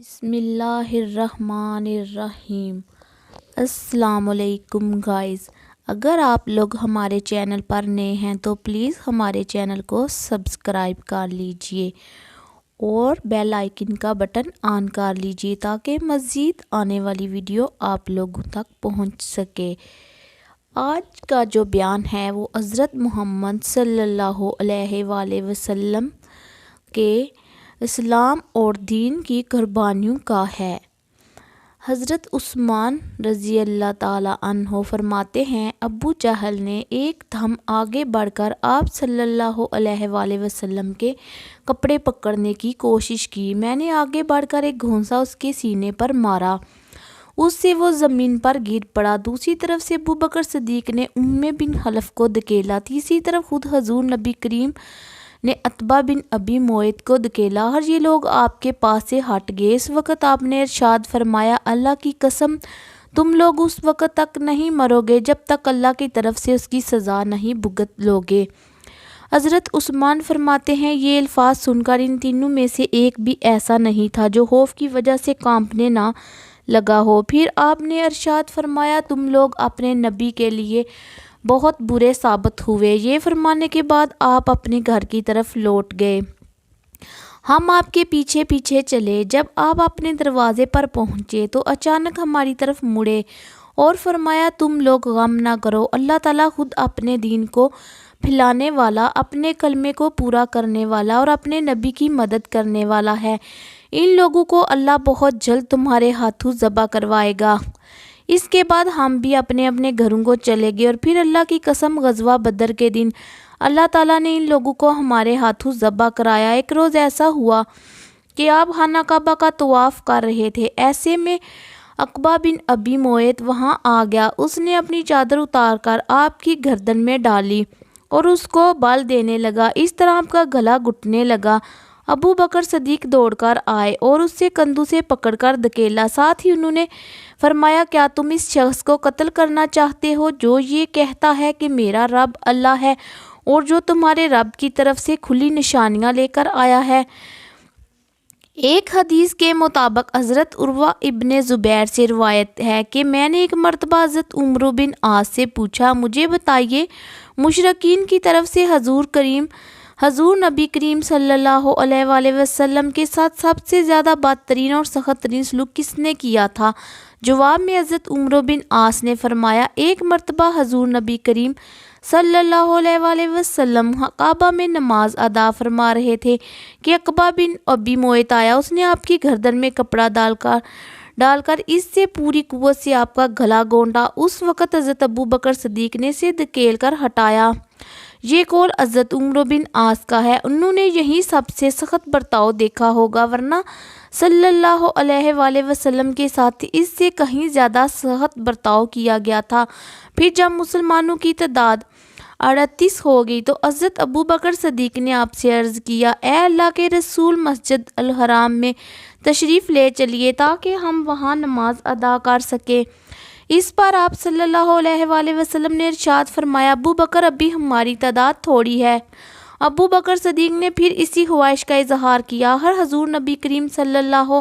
بسم اللہ الرحمن الرحیم۔ السلام علیکم گائز، اگر آپ لوگ ہمارے چینل پر نئے ہیں تو پلیز ہمارے چینل کو سبسکرائب کر لیجئے اور بیل آئیکن کا بٹن آن کر لیجئے تاکہ مزید آنے والی ویڈیو آپ لوگوں تک پہنچ سکے۔ آج کا جو بیان ہے وہ حضرت محمد صلی اللہ علیہ وآلہ وسلم کے اسلام اور دین کی قربانیوں کا ہے۔ حضرت عثمان رضی اللہ تعالیٰ عنہ فرماتے ہیں، ابو جہل نے ایک دم آگے بڑھ کر آپ صلی اللہ علیہ وآلہ وسلم کے کپڑے پکڑنے کی کوشش کی۔ میں نے آگے بڑھ کر ایک گھونسا اس کے سینے پر مارا، اس سے وہ زمین پر گر پڑا۔ دوسری طرف سے ابو بکر صدیق نے امیہ بن خلف کو دھکیلا۔ تیسری طرف خود حضور نبی کریم نے عتبہ بن ابی معیط کو دھکیلا اور یہ لوگ آپ کے پاس سے ہٹ گئے۔ اس وقت آپ نے ارشاد فرمایا، اللہ کی قسم تم لوگ اس وقت تک نہیں مرو گے جب تک اللہ کی طرف سے اس کی سزا نہیں بھگت لو گے۔ حضرت عثمان فرماتے ہیں، یہ الفاظ سن کر ان تینوں میں سے ایک بھی ایسا نہیں تھا جو خوف کی وجہ سے کانپنے نہ لگا ہو۔ پھر آپ نے ارشاد فرمایا، تم لوگ اپنے نبی کے لیے بہت برے ثابت ہوئے۔ یہ فرمانے کے بعد آپ اپنے گھر کی طرف لوٹ گئے، ہم آپ کے پیچھے پیچھے چلے۔ جب آپ اپنے دروازے پر پہنچے تو اچانک ہماری طرف مڑے اور فرمایا، تم لوگ غم نہ کرو، اللہ تعالیٰ خود اپنے دین کو پھیلانے والا، اپنے کلمے کو پورا کرنے والا اور اپنے نبی کی مدد کرنے والا ہے۔ ان لوگوں کو اللہ بہت جلد تمہارے ہاتھوں ذبح کروائے گا۔ اس کے بعد ہم بھی اپنے اپنے گھروں کو چلے گئے اور پھر اللہ کی قسم غزوہ بدر کے دن اللہ تعالیٰ نے ان لوگوں کو ہمارے ہاتھوں ذبح کرایا۔ ایک روز ایسا ہوا کہ آپ خانہ کعبہ کا طواف کر رہے تھے، ایسے میں عقبہ بن ابی معیط وہاں آ گیا۔ اس نے اپنی چادر اتار کر آپ کی گردن میں ڈالی اور اس کو بل دینے لگا، اس طرح آپ کا گلا گھٹنے لگا۔ ابو بکر صدیق دوڑ کر آئے اور اس سے کندھوں سے پکڑ کر دھکیلا، ساتھ ہی انہوں نے فرمایا، کیا تم اس شخص کو قتل کرنا چاہتے ہو جو یہ کہتا ہے کہ میرا رب اللہ ہے اور جو تمہارے رب کی طرف سے کھلی نشانیاں لے کر آیا ہے؟ ایک حدیث کے مطابق حضرت عروہ ابن زبیر سے روایت ہے کہ میں نے ایک مرتبہ حضرت عمرو بن عاص سے پوچھا، مجھے بتائیے مشرکین کی طرف سے حضور نبی کریم صلی اللہ علیہ وآلہ وسلم کے ساتھ سب سے زیادہ بدترین اور سخت ترین سلوک کس نے کیا تھا؟ جواب میں حضرت عمرو بن عاص نے فرمایا، ایک مرتبہ حضور نبی کریم صلی اللہ علیہ وآلہ وسلم کعبہ میں نماز ادا فرما رہے تھے کہ عقبہ بن ابی معیط آیا۔ اس نے آپ کی گردن میں کپڑا ڈال کر اس سے پوری قوت سے آپ کا گلا گوندا۔ اس وقت حضرت ابو بکر صدیق نے اسے دھکیل کر ہٹایا۔ یہ قول حضرت عمرو بن عاص کا ہے، انہوں نے یہی سب سے سخت برتاؤ دیکھا ہوگا، ورنہ صلی اللہ علیہ وآلہ وسلم کے ساتھ اس سے کہیں زیادہ سخت برتاؤ کیا گیا تھا۔ پھر جب مسلمانوں کی تعداد 38 ہو گئی تو حضرت ابو بکر صدیق نے آپ سے عرض کیا، اے اللہ کے رسول، مسجد الحرام میں تشریف لے چلیے تاکہ ہم وہاں نماز ادا کر سکیں۔ اس پر آپ صلی اللہ علیہ وآلہ وسلم نے ارشاد فرمایا، ابو بکر ابھی ہماری تعداد تھوڑی ہے۔ ابو بکر صدیق نے پھر اسی خواہش کا اظہار کیا۔ حضور نبی کریم صلی اللہ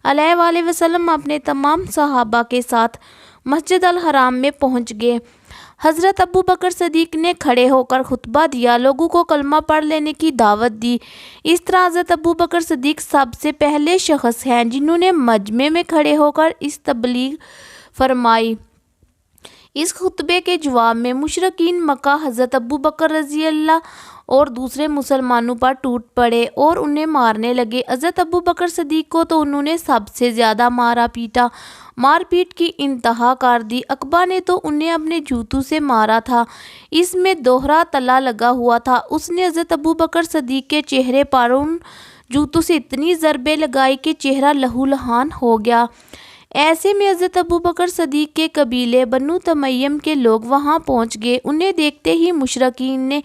علیہ وآلہ وسلم اپنے تمام صحابہ کے ساتھ مسجد الحرام میں پہنچ گئے۔ حضرت ابو بکر صدیق نے کھڑے ہو کر خطبہ دیا، لوگوں کو کلمہ پڑھ لینے کی دعوت دی۔ اس طرح حضرت ابو بکر صدیق سب سے پہلے شخص ہیں جنہوں نے مجمع میں کھڑے ہو کر اس تبلیغ فرمائی۔ اس خطبے کے جواب میں مشرکین مکہ حضرت ابو بکر رضی اللہ اور دوسرے مسلمانوں پر ٹوٹ پڑے اور انہیں مارنے لگے۔ حضرت ابو بکر صدیق کو تو انہوں نے سب سے زیادہ مار پیٹ کی انتہا کر دی۔ عقبہ نے تو انہیں اپنے جوتوں سے مارا تھا، اس میں دوہرا تلا لگا ہوا تھا۔ اس نے حضرت ابو بکر صدیق کے چہرے پر ان جوتوں سے اتنی ضربیں لگائی کہ چہرہ لہو لہان ہو گیا۔ ایسے میں حضرت ابو بکر صدیق کے قبیلے بنو تمیم کے لوگ وہاں پہنچ گئے۔ انہیں دیکھتے ہی مشرکین نے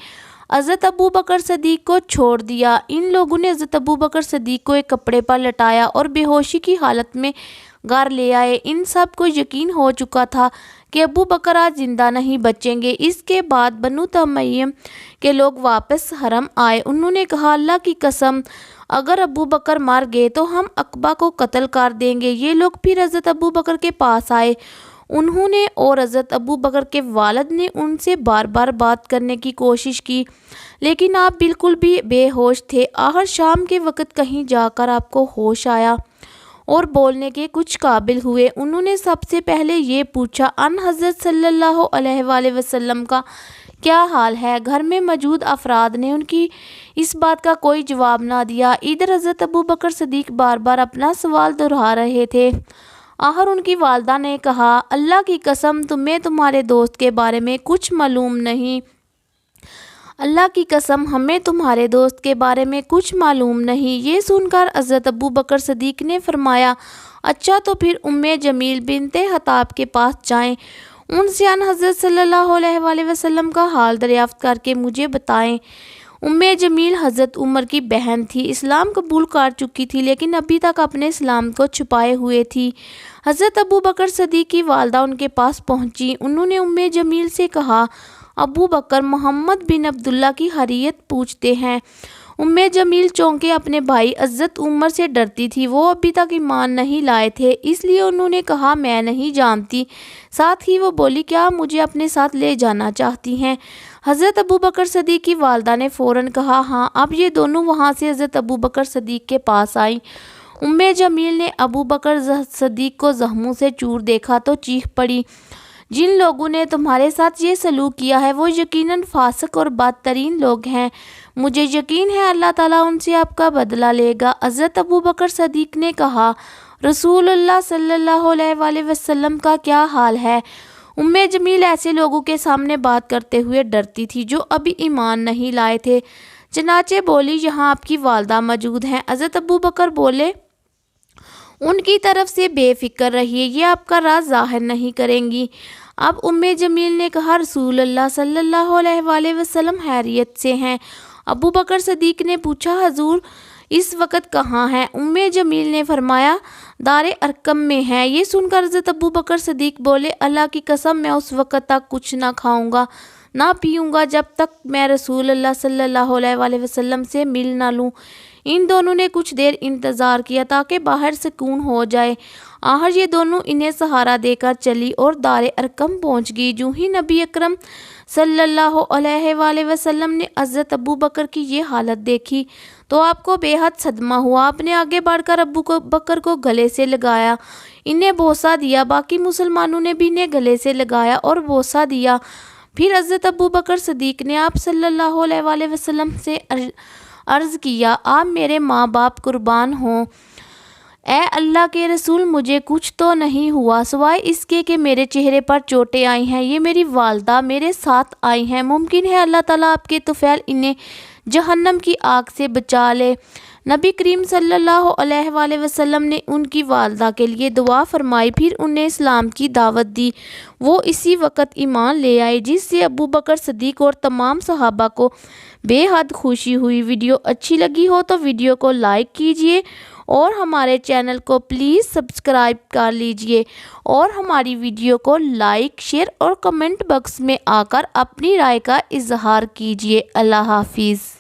حضرت ابو بکر صدیق کو چھوڑ دیا۔ ان لوگوں نے حضرت ابو بکر صدیق کو ایک کپڑے پر لٹایا اور بے ہوشی کی حالت میں گھر لے آئے۔ ان سب کو یقین ہو چکا تھا کہ ابو بکر آج زندہ نہیں بچیں گے۔ اس کے بعد بنو تمیم کے لوگ واپس حرم آئے۔ انہوں نے کہا اللہ کی قسم اگر ابو بکر مر گئے تو ہم عقبہ کو قتل کر دیں گے۔ یہ لوگ پھر حضرت ابو بکر کے پاس آئے۔ انہوں نے اور حضرت ابو بکر کے والد نے ان سے بار بار بات کرنے کی کوشش کی لیکن آپ بالکل بھی بے ہوش تھے۔ آخر شام کے وقت کہیں جا کر آپ کو ہوش آیا اور بولنے کے کچھ قابل ہوئے۔ انہوں نے سب سے پہلے یہ پوچھا ان حضرت صلی اللہ علیہ وآلہ وسلم کا کیا حال ہے؟ گھر میں موجود افراد نے ان کی اس بات کا کوئی جواب نہ دیا۔ ادھر حضرت ابو بکر صدیق بار بار اپنا سوال دہرا رہے تھے۔ آخر ان کی والدہ نے کہا اللہ کی قسم تمہیں تمہارے دوست کے بارے میں کچھ معلوم نہیں۔ اللہ کی قسم ہمیں تمہارے دوست کے بارے میں کچھ معلوم نہیں۔ یہ سن کر حضرت ابو بکر صدیق نے فرمایا اچھا تو پھر جمیل بنت خطاب کے پاس جائیں، ان سے ان حضرت صلی اللہ علیہ وآلہ وسلم کا حال دریافت کر کے مجھے بتائیں۔ جمیل حضرت عمر کی بہن تھی، اسلام قبول کر چکی تھی لیکن ابھی تک اپنے اسلام کو چھپائے ہوئے تھی۔ حضرت ابو بکر صدیق کی والدہ ان کے پاس پہنچی۔ انہوں نے جمیل سے کہا ابو بکر محمد بن عبداللہ کی حریت پوچھتے ہیں۔ جمیل چونکہ اپنے بھائی حضرت عمر سے ڈرتی تھی، وہ ابھی تک ایمان نہیں لائے تھے، اس لیے انہوں نے کہا میں نہیں جانتی۔ ساتھ ہی وہ بولی کیا مجھے اپنے ساتھ لے جانا چاہتی ہیں؟ حضرت ابو بکر صدیق کی والدہ نے فوراً کہا ہاں۔ اب یہ دونوں وہاں سے حضرت ابو بکر صدیق کے پاس آئیں۔ جمیل نے ابو بکر صدیق کو زخموں سے چور دیکھا تو چیخ پڑی جن لوگوں نے تمہارے ساتھ یہ سلوک کیا ہے وہ یقیناً فاسق اور بدترین لوگ ہیں، مجھے یقین ہے اللہ تعالیٰ ان سے آپ کا بدلہ لے گا۔ حضرت ابو بکر صدیق نے کہا رسول اللہ صلی اللہ علیہ وآلہ وسلم کا کیا حال ہے؟ جمیل ایسے لوگوں کے سامنے بات کرتے ہوئے ڈرتی تھی جو ابھی ایمان نہیں لائے تھے، چنانچہ بولی یہاں آپ کی والدہ موجود ہیں۔ حضرت ابو بکر بولے ان کی طرف سے بے فکر رہیے، یہ آپ کا راز ظاہر نہیں کریں گی۔ اب جمیل نے کہا رسول اللہ صلی اللہ علیہ وآلہ وسلم خیریت سے ہیں؟ ابو بکر صدیق نے پوچھا حضور اس وقت کہاں ہیں؟ جمیل نے فرمایا دار ارقم میں ہے۔ یہ سن کر حضرت ابو بکر صدیق بولے اللہ کی قسم میں اس وقت تک کچھ نہ کھاؤں گا نہ پیوں گا جب تک میں رسول اللہ صلی اللہ علیہ وآلہ وسلم سے مل نہ لوں۔ ان دونوں نے کچھ دیر انتظار کیا تاکہ باہر سکون ہو جائے۔ آخر یہ دونوں انہیں سہارا دے کر چلی اور دار ارقم پہنچ گئی۔ جو ہی نبی اکرم صلی اللہ علیہ وآلہ وسلم نے حضرت ابو بکر کی یہ حالت دیکھی تو آپ کو بے حد صدمہ ہوا۔ آپ نے آگے بڑھ کر ابو بکر کو گلے سے لگایا، انہیں بوسہ دیا، باقی مسلمانوں نے بھی انہیں گلے سے لگایا اور بوسہ دیا۔ پھر حضرت ابو بکر صدیق نے آپ صلی اللہ علیہ وآلہ وسلم سے عرض کیا آپ میرے ماں باپ قربان ہوں، اے اللہ کے رسول مجھے کچھ تو نہیں ہوا سوائے اس کے کہ میرے چہرے پر چوٹیں آئی ہیں، یہ میری والدہ میرے ساتھ آئی ہیں، ممکن ہے اللہ تعالیٰ آپ کے طفیل انہیں جہنم کی آگ سے بچا لے۔ نبی کریم صلی اللہ علیہ وآلہ وسلم نے ان کی والدہ کے لیے دعا فرمائی، پھر انہیں اسلام کی دعوت دی۔ وہ اسی وقت ایمان لے آئے جس سے ابو بکر صدیق اور تمام صحابہ کو بے حد خوشی ہوئی۔ ویڈیو اچھی لگی ہو تو ویڈیو کو لائک کیجیے اور ہمارے چینل کو پلیز سبسکرائب کر لیجیے اور ہماری ویڈیو کو لائک شیئر اور کمنٹ باکس میں آ کر اپنی رائے کا اظہار کیجیے۔ اللہ حافظ۔